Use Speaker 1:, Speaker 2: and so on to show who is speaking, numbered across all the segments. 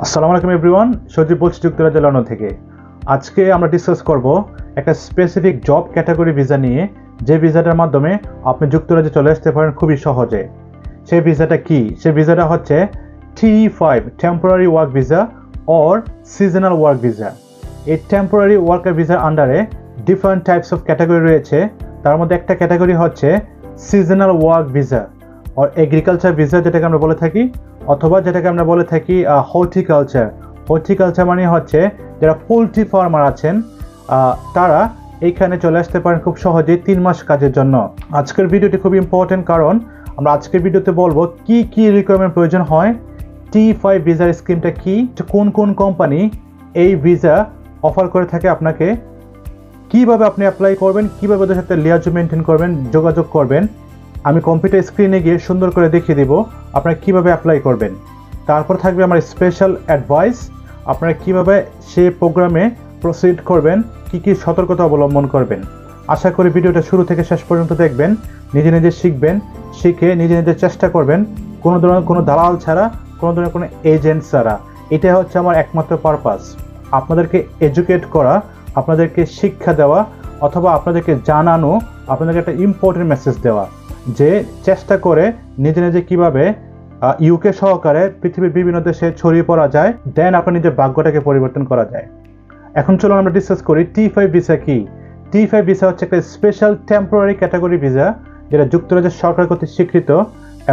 Speaker 1: আসসালামু আলাইকুম এভরিওয়ান, সজীব বলছি যুক্তরাজ্য লন্ডন থেকে। আজকে আমরা ডিসকাস করব একটা স্পেসিফিক জব ক্যাটাগরি ভিসা নিয়ে, যে ভিসাটার মাধ্যমে আপনি যুক্তরাজ্যে চলে আসতে পারেন খুবই সহজে। সেই ভিসাটা কি? সেই ভিসাটা হচ্ছে T5 temporary work visa or seasonal work visa. এই টেম্পোরারি ওয়ার্কার ভিসার আন্ডারে ডিফারেন্ট টাইপস অফ ক্যাটাগরি রয়েছে। তার মধ্যে একটা ক্যাটাগরি হচ্ছে seasonal work visa or agriculture visa, যেটাকে আমরা বলে থাকি, অথবা যেটাকে আমরা বলে থাকি হর্টিকালচার। হর্টিকালচার মানে হচ্ছে যারা পোলট্রি ফার্মার আছেন তারা এইখানে চলে আসতে পারেন খুব সহজেই 3 মাস কাজের জন্য। আজকের ভিডিওটি খুব ইম্পর্টেন্ট, কারণ আমরা আজকের ভিডিওতে বলবো কি কি রিকোয়ারমেন্ট প্রয়োজন হয়, T5 ভিসার স্কিমটা কি, কোন কোন কোম্পানি এই ভিসা অফার করে থাকে আপনাকে, কিভাবে আপনি অ্যাপ্লাই করবেন, কিভাবে ওদের সাথে লিয়াজু মেনটেন করবেন, যোগাযোগ করবেন। আমি কম্পিউটার স্ক্রিনে গিয়ে সুন্দর করে দেখিয়ে দেব আপনারা কিভাবে অ্যাপ্লাই করবেন। তারপর থাকবে আমার স্পেশাল অ্যাডভাইস, আপনারা কিভাবে সেই প্রোগ্রামে প্রসিড করবেন, কি কি সতর্কতা অবলম্বন করবেন। আশা করি ভিডিওটা শুরু থেকে শেষ পর্যন্ত দেখবেন, নিজে নিজে শিখবেন, শিখে নিজে নিজে চেষ্টা করবেন, কোনো ধরনের কোনো দালাল ছাড়া, কোনো ধরনের কোনো এজেন্ট ছাড়া। এটা হচ্ছে আমার একমাত্র পারপাস, আপনাদেরকে এডুকেট করা, আপনাদেরকে শিক্ষা দেওয়া, অথবা আপনাদেরকে জানানো, আপনাদেরকে একটা ইম্পর্টেন্ট মেসেজ দেওয়া যে চেষ্টা করে নিজে নিজে কীভাবে ইউকে সহকারে পৃথিবীর বিভিন্ন দেশে ছড়িয়ে পড়া যায়, দেন আপনার নিজের ভাগ্যটাকে পরিবর্তন করা যায়। এখন চলুন আমরা ডিসকাস করি T5 ভিসা কি। T5 ভিসা হচ্ছে একটা স্পেশাল টেম্পোরারি ক্যাটাগরি ভিসা, যেটা যুক্তরাজ্যের সরকার কর্তৃক স্বীকৃত,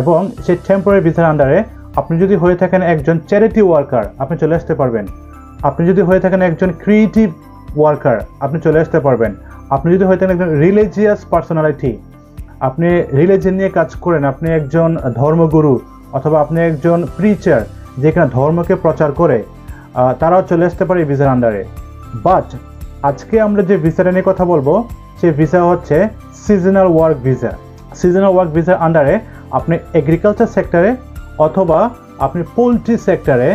Speaker 1: এবং সেই টেম্পোরারি ভিসার আন্ডারে আপনি যদি হয়ে থাকেন একজন চ্যারিটি ওয়ার্কার, আপনি চলে আসতে পারবেন। আপনি যদি হয়ে থাকেন একজন ক্রিয়েটিভ ওয়ার্কার, আপনি চলে আসতে পারবেন। আপনি যদি হয়ে থাকেন একজন রিলিজিয়াস পার্সোনালিটি, আপনি রিলিজিয়ন নিয়ে কাজ করেন, আপনি একজন ধর্মগুরু অথবা আপনি একজন প্রিচার যেখানে ধর্মকে প্রচার করে, তারাও চলে আসতে পারে এই ভিসার আন্ডারে। বাট আজকে আমরা যে ভিসাটা নিয়ে কথা বলবো, সেই ভিসা হচ্ছে seasonal work visa. Seasonal work ভিসার আন্ডারে আপনি এগ্রিকালচার সেক্টরে অথবা আপনি পোলট্রি সেক্টরে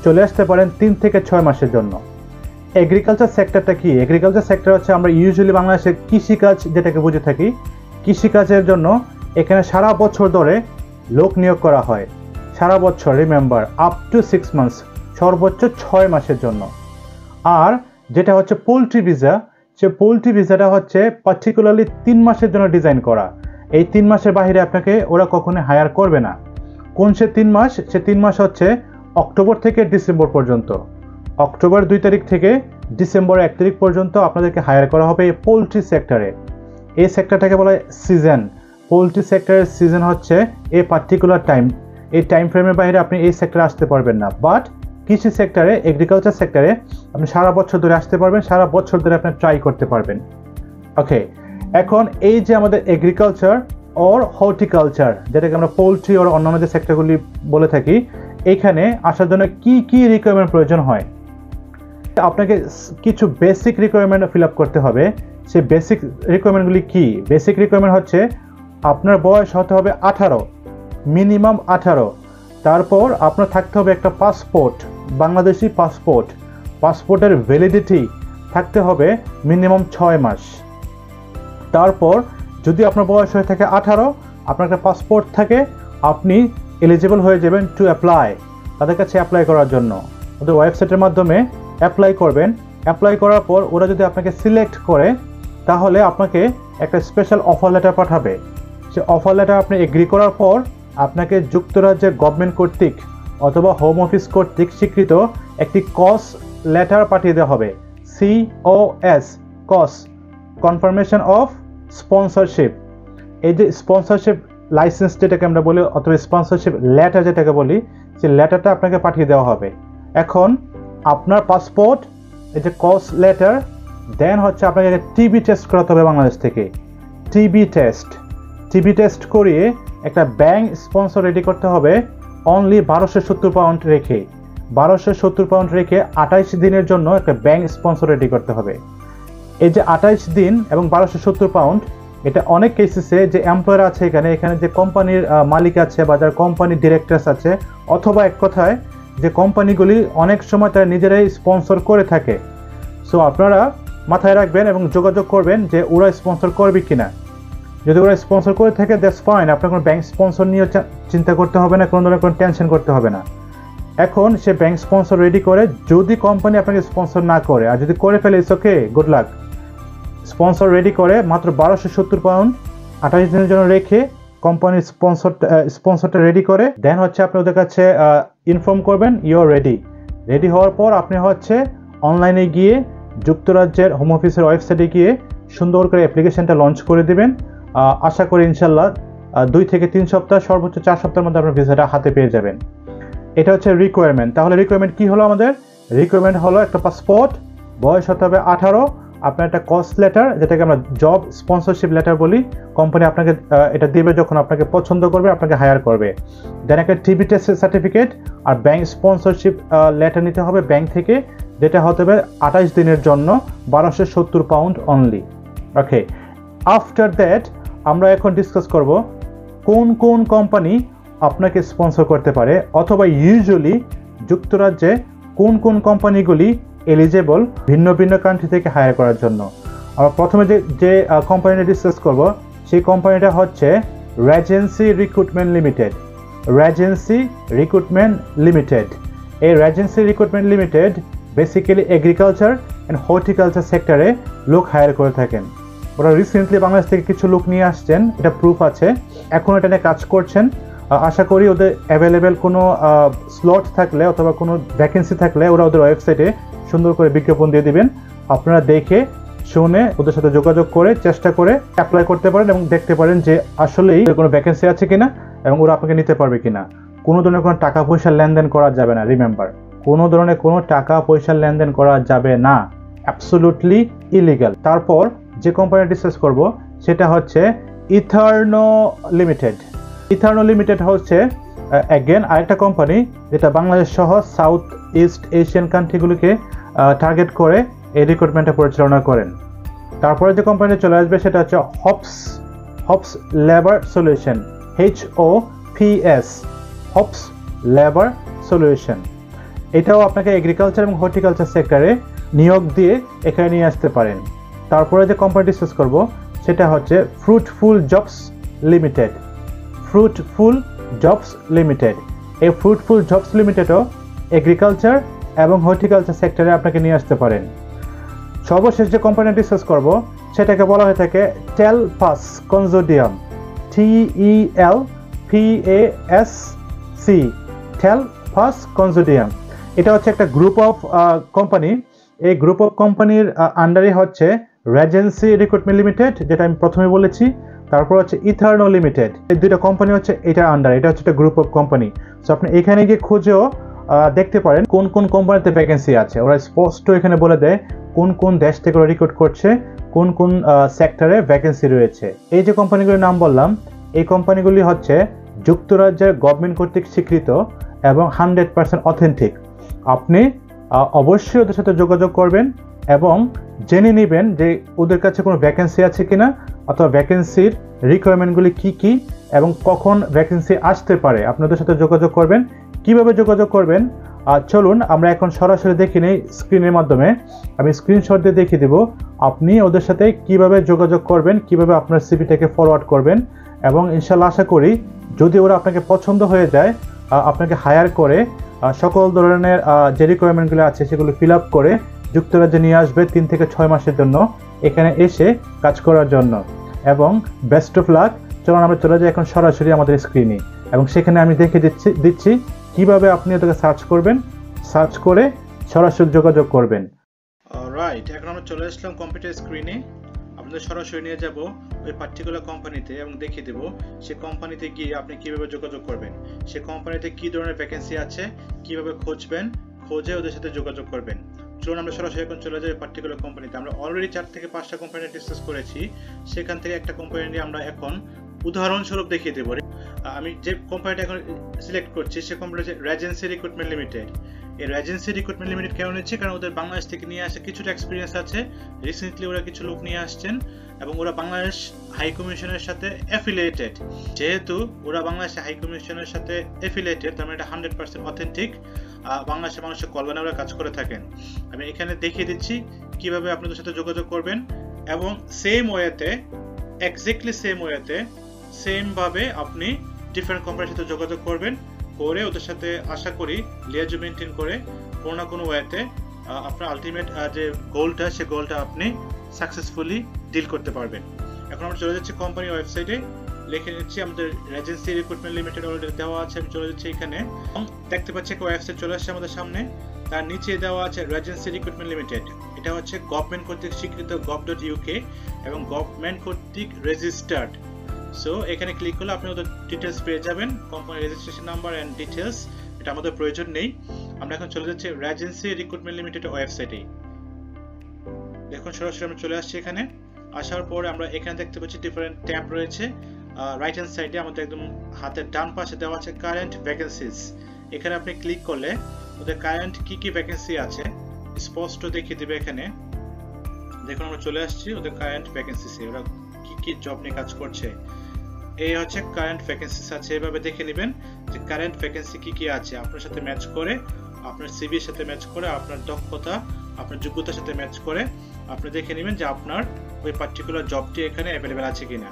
Speaker 1: চলে আসতে পারেন 3 থেকে 6 মাসের জন্য। এগ্রিকালচার সেক্টরটা কি? এগ্রিকালচার সেক্টর হচ্ছে আমরা ইউজুয়ালি বাংলাদেশে কৃষিকাজ যেটাকে বুঝে থাকি। কৃষিকাজের জন্য এখানে সারা বছর ধরে লোক নিয়োগ করা হয়, সারা বছর, রিমেম্বার, আপ টু 6 মান্থস, সর্বোচ্চ 6 মাসের জন্য। আর যেটা হচ্ছে পোলট্রি ভিসা, সে পোলট্রি ভিসাটা হচ্ছে পার্টিকুলারলি 3 মাসের জন্য ডিজাইন করা। এই 3 মাসের বাইরে আপনাকে ওরা কখনো হায়ার করবে না। কোন সে 3 মাস? সে 3 মাস হচ্ছে অক্টোবর থেকে ডিসেম্বর পর্যন্ত। অক্টোবর 2 তারিখ থেকে ডিসেম্বর 1 তারিখ পর্যন্ত আপনাদেরকে হায়ার করা হবে এই পোলট্রি সেক্টরে। এই সেক্টরটাকে বলা হয় সিজন। পোলট্রি সেক্টরের সিজন হচ্ছে এই পার্টিকুলার টাইম। এই টাইম ফ্রেমের বাইরে আপনি এই সেক্টরে আসতে পারবেন না। বাট কৃষি সেক্টরে, এগ্রিকালচার সেক্টরে আপনি সারা বছর ধরে আসতে পারবেন, সারা বছর ধরে আপনি ট্রাই করতে পারবেন। ওকে, এখন এই যে আমাদের এগ্রিকালচার অর হর্টিকালচার, যেটাকে আমরা পোলট্রি ওর অন্যান্য যে সেক্টরগুলি বলে থাকি, এইখানে আসার জন্য কি কি রিকোয়ারমেন্ট প্রয়োজন হয়, আপনাকে কিছু বেসিক রিকোয়ারমেন্ট ফিল আপ করতে হবে। সেই বেসিক রিকোয়ারমেন্টগুলি কি? বেসিক রিকোয়ারমেন্ট হচ্ছে আপনার বয়স হতে হবে 18, মিনিমাম 18। তারপর আপনার থাকতে হবে একটা পাসপোর্ট, বাংলাদেশি পাসপোর্ট। পাসপোর্টের ভ্যালিডিটি থাকতে হবে মিনিমাম 6 মাস। তারপর যদি আপনার বয়স হয়ে থাকে 18, আপনার একটা পাসপোর্ট থাকে, আপনি এলিজিবল হয়ে যাবেন টু অ্যাপ্লাই, তাদের কাছে অ্যাপ্লাই করার জন্য। ওদের ওয়েবসাইটের মাধ্যমে অ্যাপ্লাই করবেন। অ্যাপ্লাই করার পর ওরা যদি আপনাকে সিলেক্ট করে, তাহলে আপনাকে একটা স্পেশাল অফার লেটার পাঠাবে। সে অফার লেটার আপনি এগ্রি করার পর আপনাকে যুক্তরাজ্যের গভর্নমেন্ট কর্তৃক অথবা হোম অফিস কর্তৃক স্বীকৃত একটি কস লেটার পাঠিয়ে দেওয়া হবে। COS, cos, confirmation of sponsorship. এই যে স্পন্সরশিপ লাইসেন্স যেটাকে আমরা বলি, অথবা স্পন্সরশিপ লেটার যেটাকে বলি, সেই লেটারটা আপনাকে পাঠিয়ে দেওয়া হবে। এখন আপনার পাসপোর্ট, এই যে কস লেটার, দেন হচ্ছে আপনাকে টিবি টেস্ট করাতে হবে বাংলাদেশ থেকে। টিবি টেস্ট করিয়ে একটা ব্যাংক স্পন্সর রেডি করতে হবে অনলি 1270 পাউন্ড রেখে। 1270 পাউন্ড রেখে 28 দিনের জন্য একটা ব্যাংক স্পন্সর রেডি করতে হবে। এই যে 28 দিন এবং 1270 পাউন্ড, এটা অনেক কেসেসে যে এমপ্লয়ার আছে এখানে যে কোম্পানির মালিক আছে বা যার কোম্পানির ডিরেক্টরস আছে, অথবা এক কথায় যে কোম্পানিগুলি অনেক সময় তারা নিজেরাই স্পন্সর করে থাকে। সো আপনারা মাথায় রাখবেন এবং যোগাযোগ করবেন যে ওরা স্পন্সর করবে কিনা। যদি ওরা স্পন্সর করে থাকে দ্যাটস ফাইন, আপনার কোনো ব্যাংক স্পন্সর নিয়ে চিন্তা করতে হবে না, কোনো ধরনের কোনো টেনশন করতে হবে না। এখন সে ব্যাংক স্পন্সর রেডি করে, যদি কোম্পানি আপনাকে স্পন্সর না করে, আর যদি করে ফেলে it's okay, good luck. Sponsor ready করে মাত্র 1270 পাউন্ড 28 দিনের জন্য রেখে কোম্পানির স্পন্সরটা রেডি করে দেন হচ্ছে আপনি ওদের কাছে ইনফর্ম করবেন ইউ আর রেডি। রেডি হওয়ার পর আপনি হচ্ছে অনলাইনে গিয়ে যুক্তরাজ্যের হোম অফিসের ওয়েবসাইটে গিয়ে সুন্দর করে অ্যাপ্লিকেশনটা লঞ্চ করে দিবেন। আশা করি ইনশাল্লাহ 2 থেকে 3 সপ্তাহ, সর্বোচ্চ 4 সপ্তাহের মধ্যে আপনার ভিসাটা হাতে পেয়ে যাবেন। এটা হচ্ছে রিকোয়ারমেন্ট। তাহলে রিকোয়ারমেন্ট কি হলো আমাদের? রিকোয়ারমেন্ট হলো একটা পাসপোর্ট, বয়স হতে হবে 18, আপনার একটা কস্ট লেটার যেটাকে আমরা জব স্পন্সরশিপ লেটার বলি, কোম্পানি আপনাকে এটা দেবে যখন আপনাকে পছন্দ করবে, আপনাকে হায়ার করবে। দেন একটা টিবি টেস্টের সার্টিফিকেট আর ব্যাংক স্পন্সরশিপ লেটার নিতে হবে ব্যাংক থেকে, যেটা হতে হবে 28 দিনের জন্য 1270 pound only. Okay, after that আমরা এখন ডিসকাস করব কোন কোন কোম্পানি আপনাকে স্পন্সর করতে পারে, অথবা ইউজুয়ালি যুক্তরাজ্যে কোন কোন কোম্পানিগুলি এলিজেবল ভিন্ন ভিন্ন কান্ট্রি থেকে হায়ার করার জন্য। আমরা প্রথমে যে কোম্পানিটা ডিসকাস করব সেই কোম্পানিটা হচ্ছে Regency recruitment limited. Regency recruitment limited, এই Regency recruitment limited basically agriculture and horticulture সেক্টরে লোক হায়ার করে থাকেন। ওরা রিসেন্টলি বাংলাদেশ থেকে কিছু লোক নিয়ে আসছেন, এটা প্রুফ আছে, এখন এটা নিয়ে কাজ করছেন। আশা করি ওদের অ্যাভেলেবেল কোনো স্লট থাকলে অথবা কোনো ভ্যাকেন্সি থাকলে ওরা ওদের ওয়েবসাইটে সুন্দর করে বিজ্ঞাপন দিয়ে দিবেন। আপনারা দেখে শুনে ওদের সাথে যোগাযোগ করে চেষ্টা করে অ্যাপ্লাই করতে পারেন এবং দেখতে পারেন যে আসলেই কোনো ভ্যাকেন্সি আছে কিনা এবং ওরা আপনাকে নিতে পারবে কিনা। কোনো ধরনের কোনো টাকা পয়সার লেনদেন করা যাবে না, রিমেম্বার, কোনো ধরনের কোনো টাকা পয়সার লেনদেন করা যাবে না, অ্যাবসলিউটলি ইলিগাল। তারপর যে কোম্পানি ডিসকাস করব সেটা হচ্ছে ইথার্নো লিমিটেড। ইথার্নো লিমিটেড হচ্ছে অ্যাগেন আরেকটা কোম্পানি যেটা বাংলাদেশ সহ সাউথ ইস্ট এশিয়ান কান্ট্রিগুলিকে টার্গেট করে এই রিক্রুটমেন্টটা পরিচালনা করেন। তারপরে যে কোম্পানিটা চলে আসবে সেটা হচ্ছে hops labour solution, HOPS, hops labour solution. এটাও আপনাকে এগ্রিকালচার এবং হর্টিকালচার সেক্টরে নিয়োগ দিয়ে এখানে নিয়ে আসতে পারেন। তারপরে যে কোম্পানি ডিসকাস করব সেটা হচ্ছে fruitful jobs limited. Fruitful jobs limited, এই ফ্রুটফুল জবস লিমিটেডও এগ্রিকালচার এবং হর্টিকালচার সেক্টরে আপনাকে নিয়ে আসতে পারেন। সর্বশেষ যে কোম্পানি ডিসকাস করব সেটাকে বলা হয়ে থাকে টেলপাস কনসোর্টিয়াম, TELPASC, টেলপাস কনসোর্টিয়াম। এটা হচ্ছে একটা গ্রুপ অফ কোম্পানি। এই গ্রুপ অফ কোম্পানির আন্ডারে হচ্ছে রেজেন্সি রিক্রুটমেন্ট লিমিটেড, যেটা আমি প্রথমে বলেছি, তারপর হচ্ছে ইথার্নো লিমিটেড। এই দুইটা কোম্পানি হচ্ছে এটা আন্ডার, এটা হচ্ছে একটা গ্রুপ অফ কোম্পানি। সো আপনি এখানে গিয়ে খুঁজেও দেখতে পারেন কোন কোন কোম্পানিতে ভ্যাকেন্সি আছে। ওরা স্পষ্ট এখানে বলে দেয় কোন কোন দেশ থেকে ওরা রিক্রুট করছে, কোন কোন সেক্টরে ভ্যাকেন্সি রয়েছে। এই যে কোম্পানিগুলির নাম বললাম, এই কোম্পানিগুলি হচ্ছে যুক্তরাজ্যের গভর্নমেন্ট কর্তৃক স্বীকৃত এবং 100% অথেন্টিক। আপনি অবশ্যই ওদের সাথে যোগাযোগ করবেন এবং জেনে নেবেন যে ওদের কাছে কোনো ভ্যাকেন্সি আছে কিনা, অথবা ভ্যাকেন্সির রিকোয়ারমেন্টগুলি কি কি এবং কখন ভ্যাকেন্সি আসতে পারে। আপনাদের সাথে যোগাযোগ করবেন। কিভাবে যোগাযোগ করবেন চলুন আমরা এখন সরাসরি দেখে নিই স্ক্রিনের মাধ্যমে। আমি স্ক্রিনশট দিয়ে দেখিয়ে দেব আপনি ওদের সাথে কিভাবে যোগাযোগ করবেন, কিভাবে আপনার সিভিটাকে ফরওয়ার্ড করবেন, এবং ইনশাল্লাহ আশা করি যদি ওরা আপনাকে পছন্দ হয়ে যায় আপনাকে হায়ার করে সকল ধরনের যে রিকোয়ারমেন্টগুলো আছে সেগুলো ফিল আপ করে যুক্তরাজ্যে নিয়ে আসবে 3 থেকে 6 মাসের জন্য এখানে এসে কাজ করার জন্য। এবং বেস্ট অফ লাক। চলুন আমরা চলে যাই এখন সরাসরি আমাদের স্ক্রিনে, এবং সেখানে আমি দেখে দিচ্ছি কিভাবে আপনি ওটাকে সার্চ করবেন, সার্চ করে সরাসরি যোগাযোগ করবেন। অলরাইট, এখন আমরা চলে আসলাম কম্পিউটার স্ক্রিনে। আপনাদের সরাসরি নিয়ে যাব ওই পার্টিকুলার কোম্পানিতে এবং দেখিয়ে দেব সেই কোম্পানিতে গিয়ে আপনি কিভাবে যোগাযোগ করবেন, সেই কোম্পানিতে কি ধরনের ভ্যাকেন্সি আছে, কিভাবে খুঁজবেন, খুঁজে ওদের সাথে যোগাযোগ করবেন। চলুন আমরা সরাসরি এখন চলে যাই পার্টিকুলার কোম্পানিতে। আমরা অলরেডি 4 থেকে 5টা কোম্পানি ডিসকাস করেছি, সেখান থেকে একটা কোম্পানি নিয়ে আমরা এখন উদাহরণস্বরূপ দেখিয়ে দেব। আমি যে কোম্পানিটা এখন সিলেক্ট করছি সে কোম্পানি হচ্ছে রেজেন্সি রিক্রুটমেন্ট লিমিটেড। এই রেজেন্সি রিক্রুটমেন্ট লিমিটেড কেন নিচ্ছে? কারণ ওদের বাংলাদেশ থেকে নিয়ে আসে কিছুটা এক্সপিরিয়েন্স আছে, রিসেন্টলি ওরা কিছু লোক নিয়ে আসছেন এবং ওরা বাংলাদেশ হাই কমিশনের সাথে অ্যাফিলিয়েটেড। যেহেতু ওরা বাংলাদেশ হাই কমিশনের সাথে অ্যাফিলিয়েটেড, তার মানে এটা 100% অথেন্টিক। বাংলাদেশের মানুষের কল্যাণে ওরা কাজ করে থাকেন। আমি এখানে দেখিয়ে দিচ্ছি কিভাবে আপনাদের সাথে যোগাযোগ করবেন, এবং সেম ওয়েতে, এক্স্যাক্টলি সেম ওয়েতে, সেম ভাবে আপনি ডিফারেন্ট কোম্পানির সাথে যোগাযোগ করবেন করে ওদের সাথে আশা করি লিয়াজু মেনটেন করে কোনো না কোনো ওয়েতে আপনার আলটিমেট যে গোলটা সে গোলটা আপনি সাকসেসফুলি ডিল করতে পারবেন। এখন আমরা চলে যাচ্ছি কোম্পানি ওয়েবসাইটে, লিখে নিচ্ছি আমাদের রেজেন্সি রিক্রুটমেন্ট লিমিটেড অলরেডি দেওয়া আছে। আমি চলে যাচ্ছি এখানে, দেখতে পাচ্ছি একটা ওয়েবসাইট চলে আসছে আমাদের সামনে, তার নিচে দেওয়া আছে রেজেন্সি রিক্রুটমেন্ট লিমিটেড। এটা হচ্ছে গভর্নমেন্ট কর্তৃক স্বীকৃত gov.uk এবং গভর্নমেন্ট কর্তৃক রেজিস্টার্ড। সো এখানে ক্লিক করলে আপনি ওদের ডিটেলস পেয়ে যাবেন, company registration number and details. এটা আমাদের প্রয়োজন নেই। আমরা এখন চলে যাচ্ছি রেজেন্সি রিক্রুটমেন্ট লিমিটেড ওয়েবসাইটে। দেখুন সরাসরি আমরা চলে আসছি এখানে। আসার পরে আমরা এখানে দেখতে পাচ্ছি ডিফারেন্ট ট্যাব রয়েছে। রাইট হ্যান্ড সাইডে আমাদের একদম হাতের ডান পাশে দেওয়া আছে কারেন্ট ভ্যাকেন্সিজ। এখানে আপনি ক্লিক করলে ওদের কারেন্ট কি কি ভ্যাকেন্সি আছে স্পষ্ট দেখিয়ে দিবে। এখানে দেখুন আমরা চলে আসছি ওদের কারেন্ট ভ্যাকেন্সিসে, ওরা কি কি জব নিয়ে কাজ করছে। এই হচ্ছে কারেন্ট ভ্যাকেন্সিস আছে, এভাবে দেখে নেবেন যে কারেন্ট ভ্যাকেন্সি কি কি আছে আপনার সাথে ম্যাচ করে, আপনার সিভির সাথে ম্যাচ করে, আপনার দক্ষতা আপনার যোগ্যতার সাথে ম্যাচ করে আপনি দেখে নেবেন যে আপনার ওই পার্টিকুলার জবটি এখানে অ্যাভেলেবেল আছে কিনা।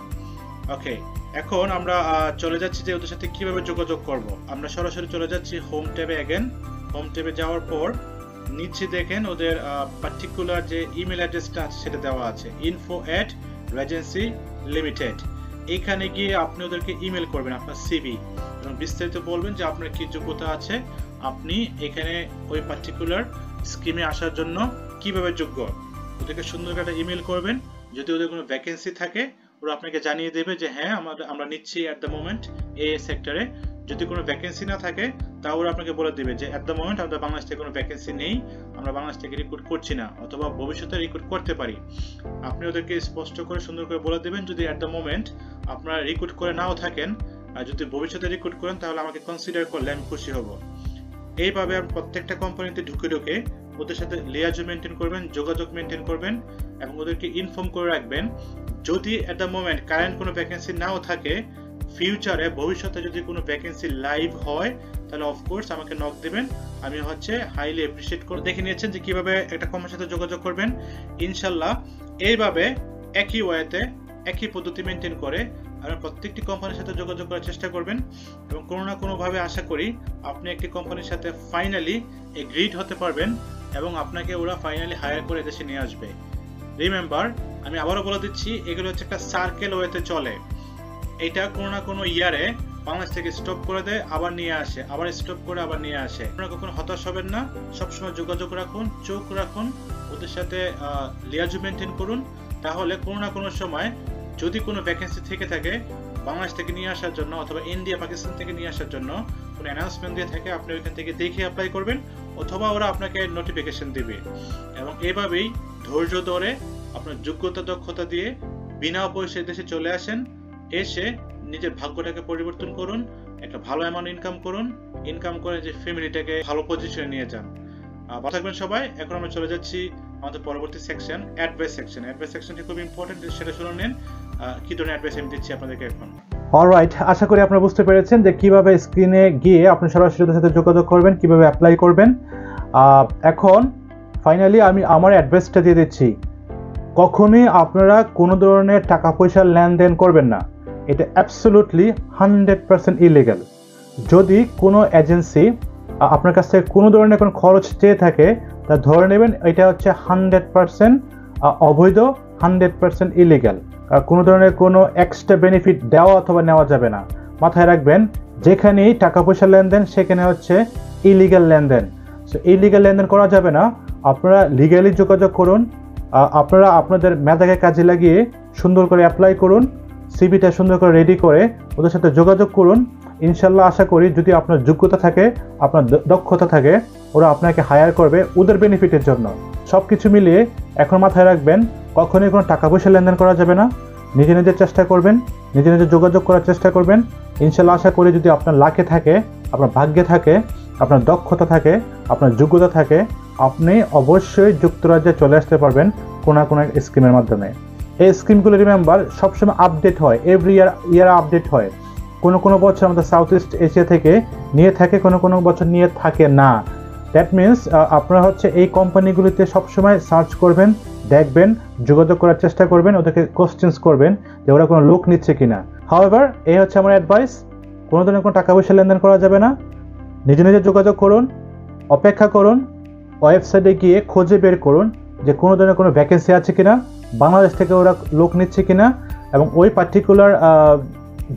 Speaker 1: ওকে, এখন আমরা চলে যাচ্ছি যে ওদের সাথে কিভাবে যোগাযোগ করব। আমরা সরাসরি চলে যাচ্ছি হোম ট্যাবে। অ্যাগেন হোম ট্যাবে যাওয়ার পর নিচে দেখেন ওদের পার্টিকুলার যে ইমেল অ্যাড্রেসটা আছে সেটা দেওয়া আছে info@regency limited। এখানে গিয়ে আপনি ওদেরকে ইমেল করবেন আপনার সিভি এবং বিস্তারিত বলবেন যে আপনার কি যোগ্যতা আছে, আপনি এখানে ওই পার্টিকুলার স্কিমে আসার জন্য কিভাবে যোগ্য। ওদেরকে সুন্দর একটা ইমেল করবেন। যদি ওদের কোনো ভ্যাকেন্সি থাকে ওরা আপনাকে জানিয়ে দেবে যে হ্যাঁ আমরা নিচ্ছি অ্যাট দ্য মোমেন্ট এই সেক্টরে। যদি কোনো ভ্যাকেন্সি না থাকে তাও ওরা আপনাকে বলে দেবে যে অ্যাট দ্য মোমেন্ট আমাদের বাংলাদেশ থেকে কোনো ভ্যাকেন্সি নেই, আমরা বাংলাদেশ থেকে রিক্রুট করছি না, অথবা ভবিষ্যতে রিক্রুট করতে পারি। আপনি ওদেরকে স্পষ্ট করে সুন্দর করে বলে দেবেন যদি অ্যাট দ্য মোমেন্ট আপনারা রিক্রুট করে নাও থাকেন, আর যদি ভবিষ্যতে রিক্রুট করেন তাহলে আমাকে কনসিডার করলে আমি খুশি হব। এইভাবে আপনি প্রত্যেকটা কোম্পানিতে ঢুকে ওদের সাথে লিয়াজু মেনটেন করবেন, যোগাযোগ মেনটেন করবেন এবং ওদেরকে ইনফর্ম করে রাখবেন যদি অ্যাট দ্য মোমেন্ট কারেন্ট কোনো ভ্যাকেন্সি নাও থাকে, ফিউচারে ভবিষ্যতে যদি কোনো ভ্যাকেন্সি লাইভ হয় তাহলে অফকোর্স আমাকে নক দেবেন। আমি হাইলি অ্যাপ্রিশিয়েট করে। দেখে নিয়েছেন যে কিভাবে একটা কোম্পানির সাথে যোগাযোগ করবেন। ইনশাল্লাহ এইভাবে একই ওয়েতে একই পদ্ধতি মেনটেন করে আপনি প্রত্যেকটি কোম্পানির সাথে যোগাযোগ করার চেষ্টা করবেন এবং কোনো না কোনোভাবে আশা করি আপনি একটি কোম্পানির সাথে ফাইনালি এগ্রিড হতে পারবেন এবং আপনাকে ওরা ফাইনালি হায়ার করে দেশে নিয়ে আসবে। রিমেম্বার, আমি আবারও বলে দিচ্ছি, এগুলো হচ্ছে একটা সার্কেল ওয়েতে চলে। এটা কোনো না কোনো ইয়ারে বাংলাদেশ থেকে স্টপ করে দেয়, আবার নিয়ে আসে, আবার স্টপ করে আবার নিয়ে আসে। আপনারা কখনো হতাশ হবেন না, সবসময় যোগাযোগ রাখুন, চোখ রাখুন, ওদের সাথে লিয়াজু মেনটেন করুন। তাহলে কোনো না কোনো সময় যদি কোনো ভ্যাকেন্সি থেকে থাকে বাংলাদেশ থেকে নিয়ে আসার জন্য অথবা ইন্ডিয়া পাকিস্তান থেকে নিয়ে আসার জন্য কোনো অ্যানাউন্সমেন্ট দিয়ে থাকে, আপনি ওইখান থেকে দেখে অ্যাপ্লাই করবেন অথবা ওরা আপনাকে নোটিফিকেশন দিবে। এবং এভাবেই ধৈর্য ধরে আপনার যোগ্যতা দক্ষতা দিয়ে বিনা পয়সায় দেশে চলে আসেন, এসে নিজের ভাগ্যটাকে পরিবর্তন করুন, একটা ভালো অ্যামাউন্ট ইনকাম করুন, ইনকাম করে যে ফ্যামিলিটাকে ভালো পজিশনে নিয়ে যান। ভালো থাকবেন সবাই। এখন আমরা চলে যাচ্ছি আমাদের পরবর্তী সেকশন, অ্যাডভাইস সেকশন। অ্যাডভাইস সেকশনটি খুব ইম্পর্টেন্ট, সেটা শুনে নেন কি ধরনের অ্যাডভাইস আমি দিচ্ছি আপনাদেরকে এখন।
Speaker 2: অলরাইট, আশা করি আপনারা বুঝতে পেরেছেন যে কিভাবে স্ক্রিনে গিয়ে আপনি সরাসরি ওদের সাথে যোগাযোগ করবেন, কিভাবে অ্যাপ্লাই করবেন। এখন ফাইনালি আমি আমার অ্যাডভাইসটা দিয়ে দিচ্ছি। কখনোই আপনারা কোনো ধরনের টাকা পয়সার লেনদেন করবেন না, এটা অ্যাবসলিউটলি 100% ইলিগাল। যদি কোনো এজেন্সি আপনার কাছ থেকে কোনো ধরনের কোনো খরচ চেয়ে থাকে তা ধরে নেবেন এটা হচ্ছে 100% অবৈধ, 100% ইলিগাল। কোনো ধরনের কোনো এক্সট্রা বেনিফিট দেওয়া অথবা নেওয়া যাবে না। মাথায় রাখবেন, যেখানেই টাকা পয়সার লেনদেন সেখানে হচ্ছে ইলিগাল লেনদেন। সো ইলিগাল লেনদেন করা যাবে না। আপনারা লিগালি যোগাযোগ করুন, আপনারা আপনাদের মেধাকে কাজে লাগিয়ে সুন্দর করে অ্যাপ্লাই করুন, সিভিটা সুন্দর করে রেডি করে ওদের সাথে যোগাযোগ করুন। ইনশাল্লাহ আশা করি যদি আপনার যোগ্যতা থাকে, আপনার দক্ষতা থাকে, ওরা আপনাকে হায়ার করবে ওদের বেনিফিটের জন্য। সব কিছু মিলিয়ে এখন মাথায় রাখবেন, কখনোই কোনো টাকা পয়সা লেনদেন করা যাবে না। নিজের চেষ্টা করবেন, নিজের যোগাযোগ করার চেষ্টা করবেন। ইনশাল্লাহ আশা করি যদি আপনার লাকে থাকে, আপনার ভাগ্যে থাকে, আপনার দক্ষতা থাকে, আপনার যোগ্যতা থাকে, আপনি অবশ্যই যুক্তরাজ্যে চলে আসতে পারবেন কোনো না কোনো স্কিমের মাধ্যমে। এই স্কিমগুলো রিমেম্বার সবসময় আপডেট হয়, এভরি ইয়ার আপডেট হয়। কোনো বছর আমাদের সাউথ ইস্ট এশিয়া থেকে নিয়ে থাকে, কোনো বছর নিয়ে থাকে না। দ্যাট মিনস আপনারা এই কোম্পানিগুলিতে সবসময় সার্চ করবেন, দেখবেন, যোগাযোগ করার চেষ্টা করবেন, ওদেরকে কোশ্চেন্স করবেন যে ওরা কোনো লোক নিচ্ছে কিনা। হাউএভার, এই আমার অ্যাডভাইস, কোনো ধরনের কোনো টাকা পয়সা লেনদেন করা যাবে না। নিজে নিজে যোগাযোগ করুন, অপেক্ষা করুন, ওয়েবসাইটে গিয়ে খুঁজে বের করুন যে কোনো ধরনের কোনো ভ্যাকেন্সি আছে কিনা, বাংলাদেশ থেকে ওরা লোক নিচ্ছে কিনা, এবং ওই পার্টিকুলার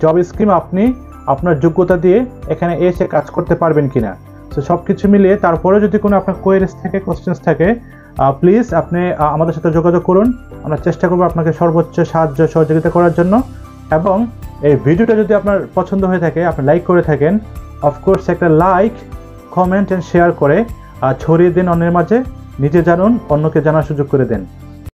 Speaker 2: জব স্কিম আপনি আপনার যোগ্যতা দিয়ে এখানে এসে কাজ করতে পারবেন কিনা। সো সব কিছু মিলিয়ে তারপরে যদি কোনো আপনার কোয়েরিজ থাকে, কোশ্চেন্স থাকে, প্লিজ আপনি আমাদের সাথে যোগাযোগ করুন। আমরা চেষ্টা করবো আপনাকে সর্বোচ্চ সাহায্য সহযোগিতা করার জন্য। এবং এই ভিডিওটা যদি আপনার পছন্দ হয়ে থাকে, আপনি লাইক করে থাকেন, অফকোর্স একটা লাইক, কমেন্ট অ্যান্ড শেয়ার করে ছড়িয়ে দিন অন্যের মাঝে। নিজে জানুন, অন্যকে জানার সুযোগ করে দেন।